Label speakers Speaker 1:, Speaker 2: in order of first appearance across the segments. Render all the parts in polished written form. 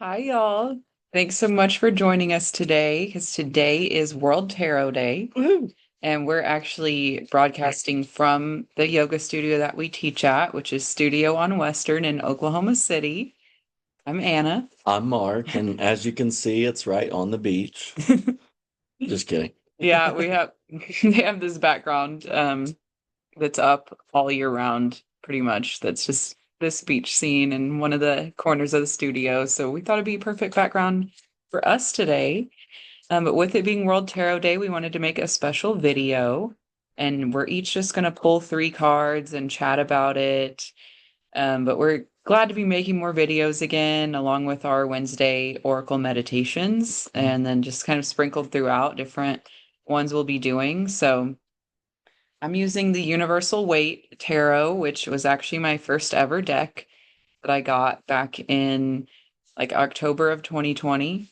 Speaker 1: Hi, y'all. Thanks so much for joining us today because today is World Tarot Day,
Speaker 2: Woohoo.
Speaker 1: and we're actually broadcasting from the yoga studio that we teach at, which is Studio on Western in Oklahoma City. I'm Anna.
Speaker 2: I'm Mark, and as you can see, it's right on the beach. Just kidding.
Speaker 1: Yeah, we have they have this background that's up all year round, pretty much. That's just this beach scene in one of the corners of the studio. So we thought it'd be a perfect background for us today. But with it being World Tarot Day, we wanted to make a special video, and we're each just going to pull three cards and chat about it. But we're glad to be making more videos again, along with our Wednesday Oracle meditations, and then just kind of sprinkled throughout different ones we'll be doing. So I'm using the Universal Weight Tarot, which was actually my first ever deck that I got back in like October of 2020.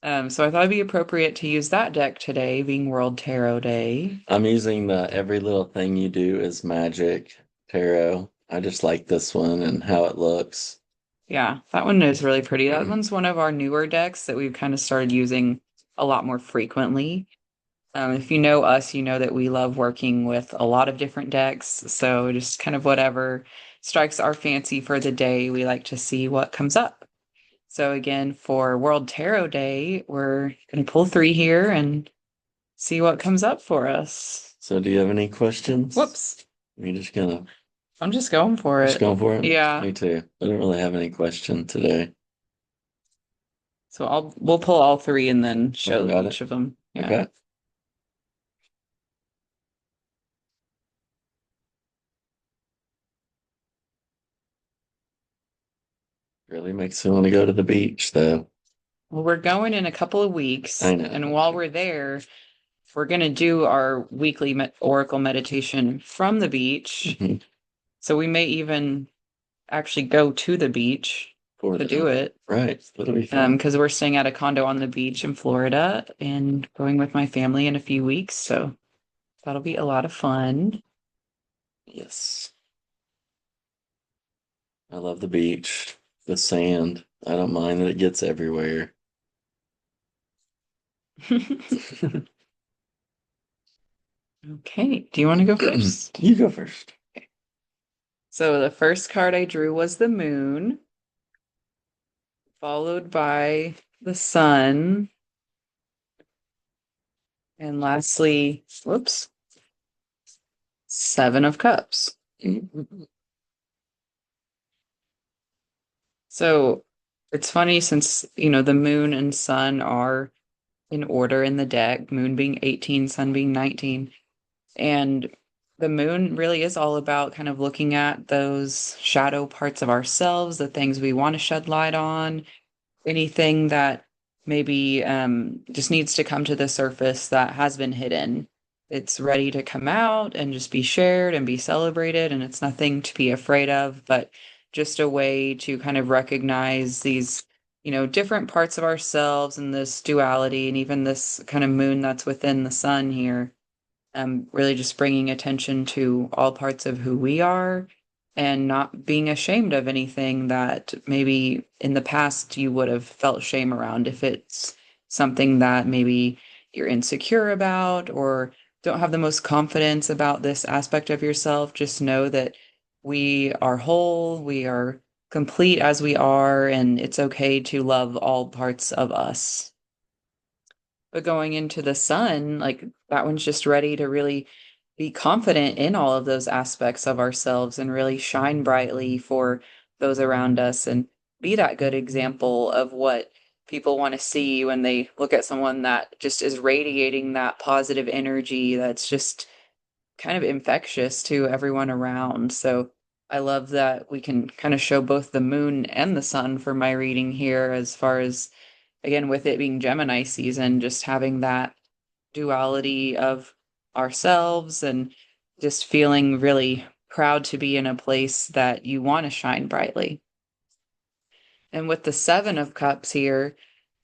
Speaker 1: So I thought it'd be appropriate to use that deck today, being World Tarot Day.
Speaker 2: I'm using the Every Little Thing You Do is Magic tarot. I just like this one and how it looks.
Speaker 1: Yeah, that one is really pretty. That one's one of our newer decks that we've kind of started using a lot more frequently. If you know us, you know that we love working with a lot of different decks. So just kind of whatever strikes our fancy for the day, we like to see what comes up. So again, for World Tarot Day, we're going to pull three here and see what comes up for us.
Speaker 2: So, do you have any questions?
Speaker 1: Whoops.
Speaker 2: You're just gonna
Speaker 1: I'm just going for
Speaker 2: just
Speaker 1: it.
Speaker 2: going for it?
Speaker 1: Yeah.
Speaker 2: Me too. I don't really have any question today.
Speaker 1: So we'll pull all three and then
Speaker 2: Oh,
Speaker 1: show
Speaker 2: got
Speaker 1: each
Speaker 2: it.
Speaker 1: of them. Yeah.
Speaker 2: Okay. Really makes me want to go to the beach, though.
Speaker 1: Well, we're going in a couple of
Speaker 2: I
Speaker 1: weeks, and
Speaker 2: know.
Speaker 1: while we're there, we're going to do our weekly oracle meditation from the beach.
Speaker 2: Mhm.
Speaker 1: So we may even actually go to the beach
Speaker 2: For
Speaker 1: to
Speaker 2: the
Speaker 1: do it.
Speaker 2: right. That'll be fun.
Speaker 1: Because we're staying at a condo on the beach in Florida and going with my family in a few weeks. So that'll be a lot of fun.
Speaker 2: Yes. I love the beach, the sand. I don't mind that it gets everywhere.
Speaker 1: Okay. Do you want to go first?
Speaker 2: You go first.
Speaker 1: So the first card I drew was the moon, followed by the sun, and lastly, whoops, Seven of Cups. So it's funny since, the moon and sun are in order in the deck, moon being 18, sun being 19. And the moon really is all about kind of looking at those shadow parts of ourselves, the things we want to shed light on, anything that maybe just needs to come to the surface that has been hidden. It's ready to come out and just be shared and be celebrated, and it's nothing to be afraid of, but just a way to kind of recognize these, different parts of ourselves and this duality, and even this kind of moon that's within the sun here. Really just bringing attention to all parts of who we are and not being ashamed of anything that maybe in the past you would have felt shame around. If it's something that maybe you're insecure about or don't have the most confidence about this aspect of yourself, just know that we are whole, we are complete as we are, and it's okay to love all parts of us. But going into the sun, like that one's just ready to really be confident in all of those aspects of ourselves and really shine brightly for those around us and be that good example of what people want to see when they look at someone that just is radiating that positive energy that's just kind of infectious to everyone around. So I love that we can kind of show both the moon and the sun for my reading here, as far as, again, with it being Gemini season, just having that duality of ourselves and just feeling really proud to be in a place that you want to shine brightly. And with the Seven of Cups here,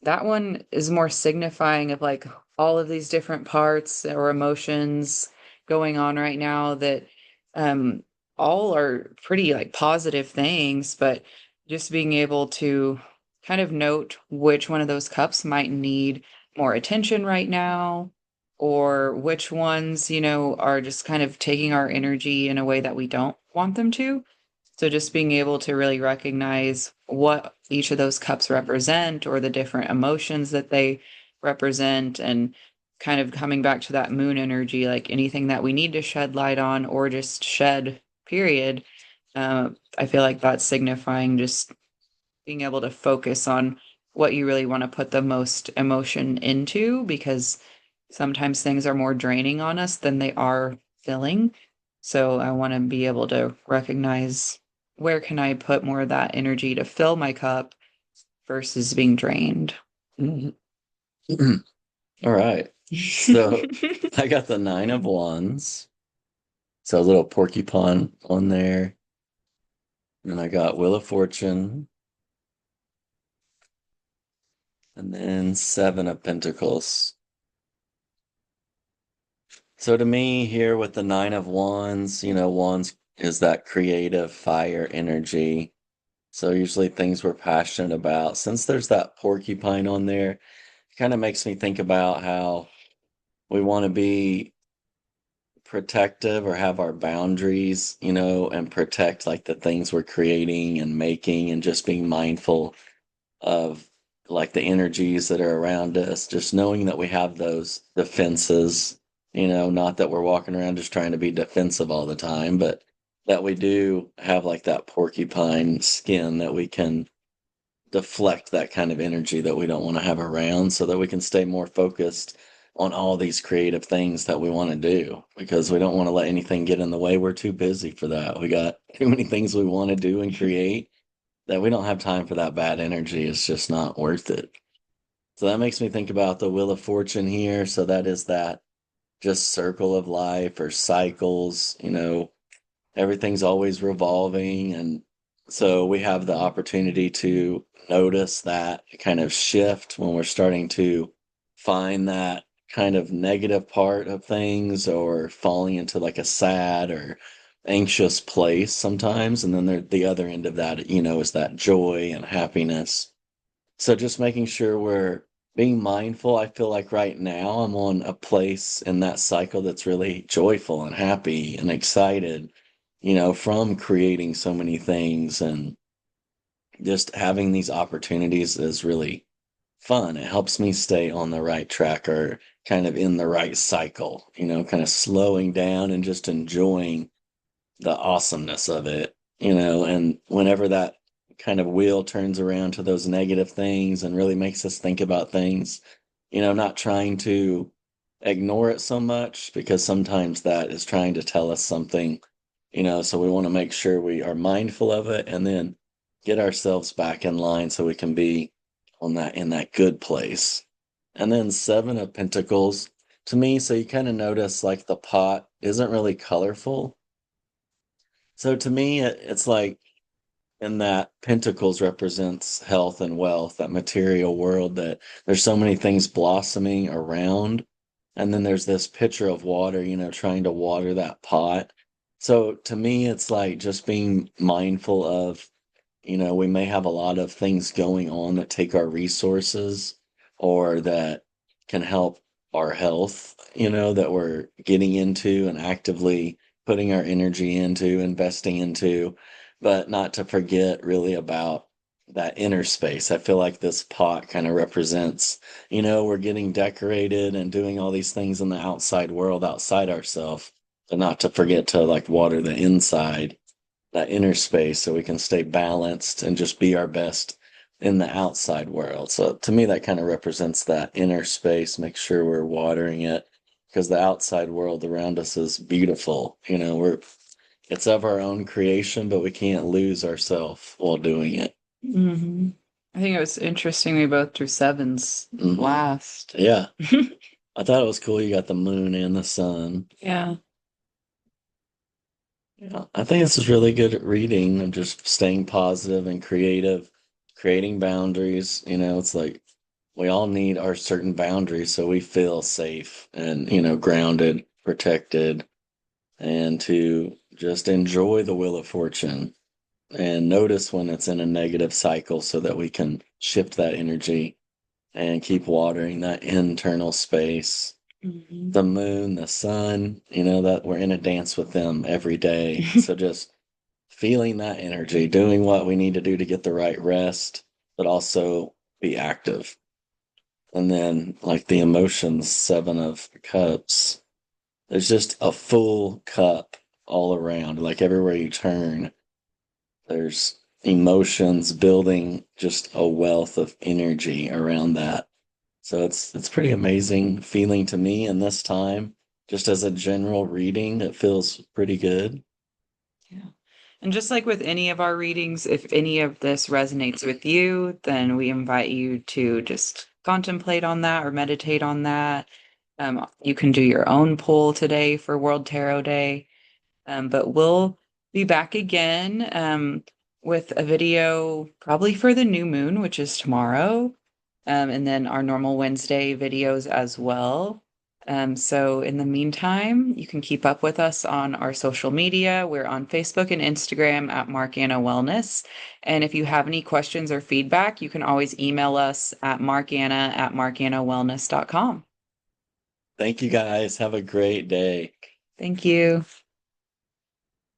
Speaker 1: that one is more signifying of like all of these different parts or emotions going on right now that um all are pretty like positive things, but just being able to kind of note which one of those cups might need more attention right now, or which ones, are just kind of taking our energy in a way that we don't want them to. So just being able to really recognize what each of those cups represent or the different emotions that they represent, and kind of coming back to that moon energy, like anything that we need to shed light on or just shed, period. I feel like that's signifying just being able to focus on what you really want to put the most emotion into, because sometimes things are more draining on us than they are filling. So I want to be able to recognize where can I put more of that energy to fill my cup versus being drained.
Speaker 2: Mhm. All right. So I got the Nine of Wands. So a little porcupine on there. And I got Wheel of Fortune. And then Seven of Pentacles. So to me, here with the Nine of Wands, Wands is that creative fire energy. So usually things we're passionate about. Since there's that porcupine on there, it kind of makes me think about how we want to be protective or have our boundaries, and protect like the things we're creating and making, and just being mindful of like the energies that are around us, just knowing that we have those defenses, not that we're walking around just trying to be defensive all the time, but that we do have like that porcupine skin that we can deflect that kind of energy that we don't want to have around, so that we can stay more focused on all these creative things that we want to do, because we don't want to let anything get in the way. We're too busy for that. We got too many things we want to do and create that we don't have time for that bad energy. It's just not worth it. So that makes me think about the Wheel of Fortune here. So that is that just circle of life or cycles, everything's always revolving. And so we have the opportunity to notice that kind of shift when we're starting to find that kind of negative part of things, or falling into like a sad or anxious place sometimes. And then the other end of that, is that joy and happiness. So just making sure we're being mindful. I feel like right now I'm on a place in that cycle that's really joyful and happy and excited, from creating so many things, and just having these opportunities is really fun. It helps me stay on the right track, or kind of in the right cycle, kind of slowing down and just enjoying the awesomeness of it, and whenever that kind of wheel turns around to those negative things and really makes us think about things, not trying to ignore it so much, because sometimes that is trying to tell us something, so we want to make sure we are mindful of it, and then get ourselves back in line so we can be on that in that good place. And then Seven of Pentacles to me, so you kind of notice like the pot isn't really colorful. So to me, it's like, in that Pentacles represents health and wealth, that material world, that there's so many things blossoming around. And then there's this pitcher of water, trying to water that pot. So to me, it's like just being mindful of, we may have a lot of things going on that take our resources, or that can help our health, that we're getting into and actively putting our energy into, investing into, but not to forget really about that inner space. I feel like this pot kind of represents, we're getting decorated and doing all these things in the outside world outside ourselves, but not to forget to like water the inside, that inner space, so we can stay balanced and just be our best in the outside world. So to me, that kind of represents that inner space. Make sure we're watering it, because the outside world around us is beautiful. It's of our own creation, but we can't lose ourselves while doing it.
Speaker 1: Hmm. I think it was interesting we both drew sevens
Speaker 2: Mhm.
Speaker 1: last.
Speaker 2: Yeah, I thought it was cool. You got the moon and the sun.
Speaker 1: Yeah.
Speaker 2: Yeah, I think this is really good reading, and just staying positive and creative, creating boundaries. It's like we all need our certain boundaries so we feel safe and, grounded, protected, and to just enjoy the Wheel of Fortune. and notice when it's in a negative cycle so that we can shift that energy and keep watering that internal space.
Speaker 1: Mhm.
Speaker 2: The moon, the sun, that we're in a dance with them every day. So just feeling that energy, doing what we need to do to get the right rest, but also be active. And then, like the emotions, Seven of Cups, there's just a full cup all around. Like everywhere you turn, there's emotions building just a wealth of energy around that. So it's pretty amazing feeling to me in this time. Just as a general reading, it feels pretty good.
Speaker 1: Yeah. And just like with any of our readings, if any of this resonates with you, then we invite you to just contemplate on that or meditate on that. You can do your own poll today for World Tarot Day. But we'll be back again with a video probably for the new moon, which is tomorrow, and then our normal Wednesday videos as well. So in the meantime, you can keep up with us on our social media. We're on Facebook and Instagram at MARKANNA Wellness. And if you have any questions or feedback, you can always email us at markanna@markannawellness.com.
Speaker 2: Thank you guys. Have a great day.
Speaker 1: Thank you.